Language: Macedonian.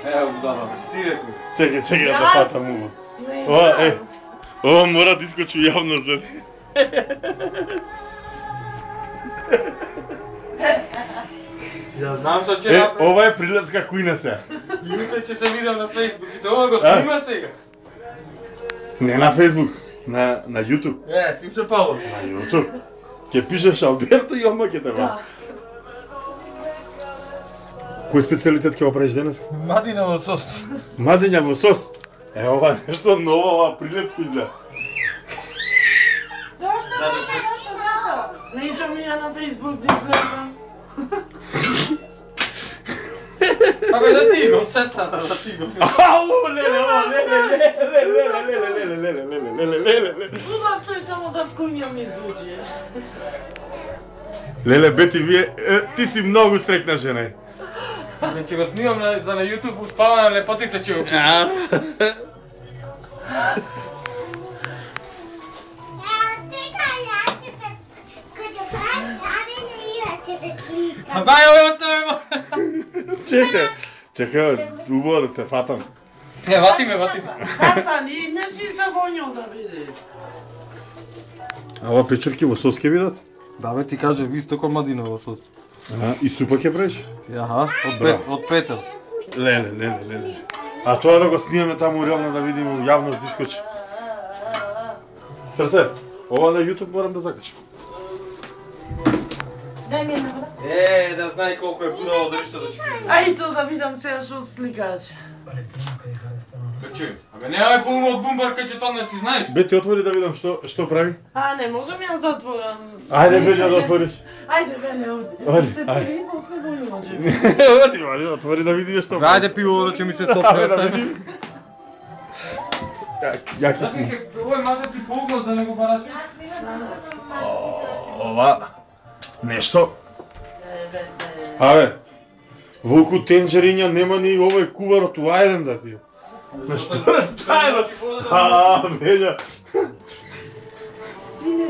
Ево го дадам, ти реку. Чекай да фатам уво. Ова мора да искочи јавно за ти. Ја знам што ќе направи. Ова е прилепска кујна се. Јутре ќе се видам на Facebook, и ова го снима сега. Не на Facebook, на YouTube. Ти се Павло. На YouTube. Ке пишеш Алберто и ома ке те ба. Кој специалитет ќе го правиш денес? Мадина во сос. Мадиња во сос. Ова нешто ново, ова прилепско изгледа. Не išao mi ja na Facebook da izgledam. Kako je latino, sestra na latino. Ау, леле. Ubav to je samo za kunja mi zvuči. Леле, Бети, ти си многу среќна жена. Ќе го снимам за на YouTube, успава на лепотица ќе го пишам. Бај, остави ме! Чекај, убаво да те фатам. Вати ме. Zastani, ne šista vonjom da vidiš. А ова печурки во сос ке видат? Да бе, ти каже, ви сто комадина во сос. И супа ке правиш? Јаха, од петел. Леле. А тоа да го снимаме таму реално да видиме јавност да искочи. Срце, ова на YouTube морам да закачам. Daj mi jedna voda. Да знае колку е будало за ништо да ќе си. A i to da vidim сега što slikaš. Чуј, абе немај полно од бумбарка ќе тоа не си знаеш. Бе, ти отвори да видам што прави. A ne, možem ja zatvoram. Ајде, Беđа, да отвориш. Ajde, Bele, ovdje. Ajde, Ще ajde. se vidimo s nego uđem. Оди, отвори да видиме што Ајде пиво, ќе ми се стопне да остане. видим. Ја кисни. Овој маже ти поглед да не го бараш. Ова нешто. Абе, волку тенџериња нема ни овој кувар од Уајленда ти. Нешто стајно. Бења. Sine,